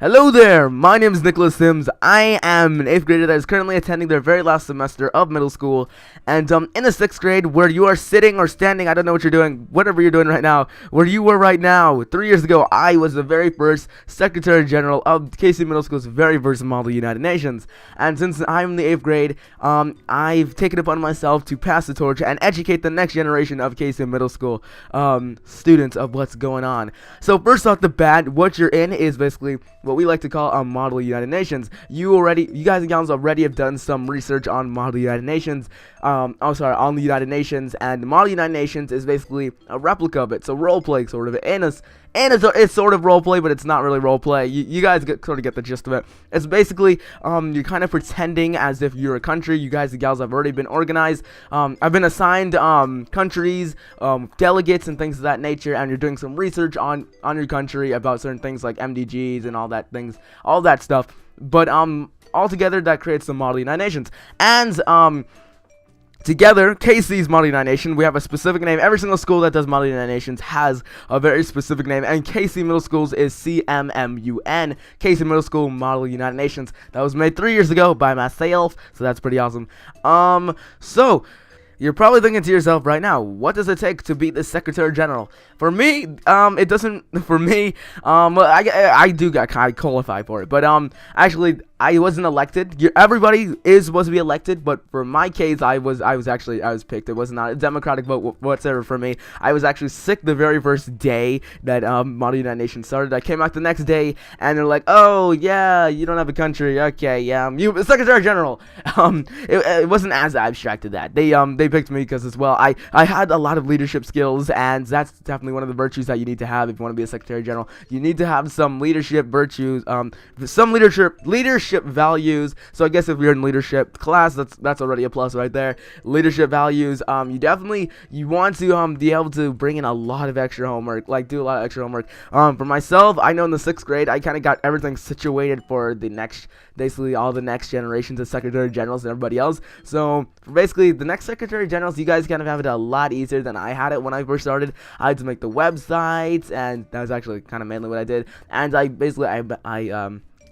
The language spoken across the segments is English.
Hello there, my name is Nicholas Sims. I am an 8th grader that is currently attending their very last semester of middle school. And in the 6th grade, where you are sitting or standing, I don't know what you're doing, whatever you're doing right now, where you were right now, 3 years ago, I was the very first Secretary General of KC Middle School's very first Model United Nations. And since I'm in the 8th grade, I've taken it upon myself to pass the torch and educate the next generation of KC Middle School students of what's going on. So first off the bat, what you're in is basically what we like to call Model United Nations. You guys and gals already have done some research on Model United Nations. On the United Nations, and the Model United Nations is basically a replica of it. So role play sort of, it's sort of role play, but it's not really role play. You guys sort of get the gist of it. It's basically you're kind of pretending as if you're a country. You guys and gals have already been organized. I've been assigned countries, delegates, and things of that nature, and you're doing some research on your country about certain things like MDGs and all that stuff. But altogether that creates the Model United Nations. And together, KC's Model United Nation, we have a specific name. Every single school that does Model United Nations has a very specific name, and KC Middle School's is CMMUN, KC Middle School Model United Nations. That was made 3 years ago by myself, so that's pretty awesome. So you're probably thinking to yourself right now, what does it take to be the Secretary General? For me, it doesn't. For me, well, I do got kind of qualified for it, but actually, I wasn't elected. Everybody is supposed to be elected, but for my case, I was picked. It was not a democratic vote whatsoever for me. I was actually sick the very first day that Model United Nations started. I came out the next day, and they're like, "Oh yeah, you don't have a country. Okay, yeah, you Secretary General." It wasn't as abstract as that. They picked me because as well, I had a lot of leadership skills, and that's definitely one of the virtues that you need to have if you want to be a Secretary General. You need to have some leadership virtues, some leadership values. So I guess if you're in leadership class, that's already a plus right there. Leadership values. You want to be able to bring in a lot of extra homework, do a lot of extra homework. For myself, I know in the 6th grade, I kind of got everything situated for basically all the next generations of Secretary Generals and everybody else. So for basically the next Secretary Generals, you guys kind of have it a lot easier than I had it when I first started. I had to make the websites, and that was actually kind of mainly what I did. And I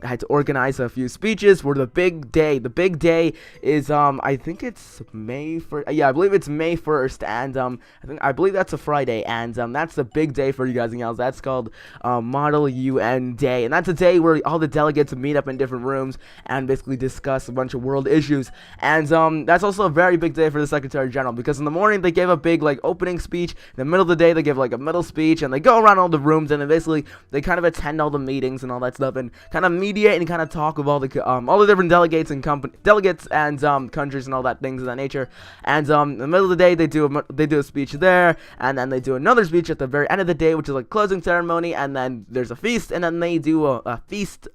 had to organize a few speeches for the big day. The big day is I think it's May 1st. Yeah, I believe it's May 1st, and I believe that's a Friday, and that's the big day for you guys and gals. That's called Model UN Day, and that's a day where all the delegates meet up in different rooms and basically discuss a bunch of world issues. And that's also a very big day for the Secretary General, because in the morning they gave a big opening speech. In the middle of the day they give a middle speech, and they go around all the rooms, and then basically they kind of attend all the meetings and all that stuff, and kind of mediate and kind of talk with all the different delegates and countries and all that things of that nature. And in the middle of the day they do a speech there, and then they do another speech at the very end of the day, which is closing ceremony, and then there's a feast, and then they do a feast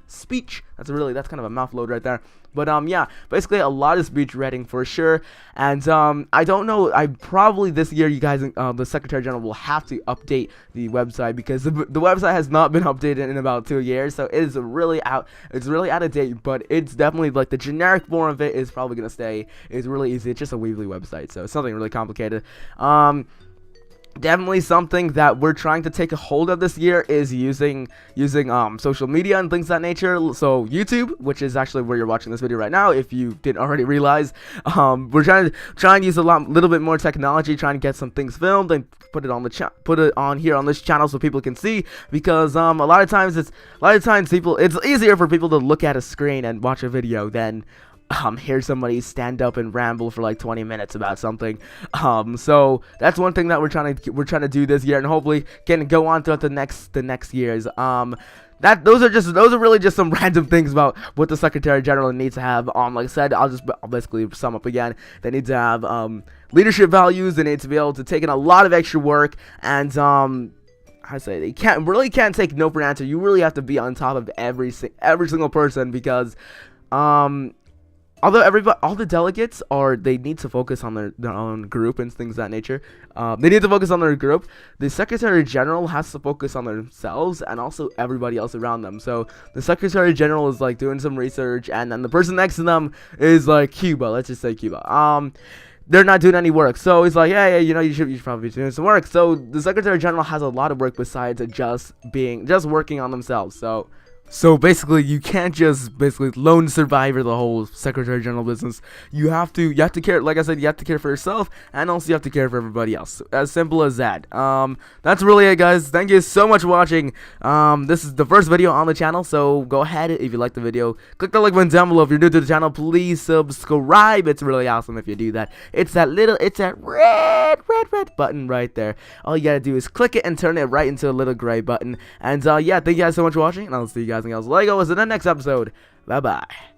speech. That's kind of a mouth load right there. But yeah, basically a lot of speech reading for sure. And I don't know, probably this year you guys, the Secretary General will have to update the website, because the website has not been updated in about 2 years, so it is really out of date. But it's definitely the generic form of it is probably gonna stay. It's really easy. It's just a Weebly website, so it's nothing really complicated. Definitely something that we're trying to take a hold of this year is using social media and things of that nature. So YouTube, which is actually where you're watching this video right now, if you didn't already realize, we're trying to use a little bit more technology, trying to get some things filmed and put it on here on this channel so people can see, because a lot of times it's easier for people to look at a screen and watch a video than hear somebody stand up and ramble for 20 minutes about something. So that's one thing that we're trying to do this year, and hopefully can go on throughout the next years. Those are really just some random things about what the Secretary General needs to have. Like I said, I'll basically sum up again. They need to have leadership values. They need to be able to take in a lot of extra work, and they can't take no for an answer. You really have to be on top of every single person, because although all the delegates they need to focus on their own group and things of that nature. They need to focus on their group. The Secretary General has to focus on themselves and also everybody else around them. So the Secretary General is doing some research, and then the person next to them is Cuba. Let's just say Cuba. They're not doing any work, so he's yeah, you should probably be doing some work. So the Secretary General has a lot of work besides just working on themselves. So So basically, you can't just basically lone survivor the whole Secretary General business. You have to care. Like I said, you have to care for yourself, and also you have to care for everybody else. As simple as that. That's really it, guys. Thank you so much for watching. This is the first video on the channel, so go ahead if you like the video. Click the like button down below. If you're new to the channel, please subscribe. It's really awesome if you do that. It's that red button right there. All you gotta do is click it and turn it right into a little gray button. And yeah, thank you guys so much for watching, and I'll see you guys in Lego in the next episode. Bye bye.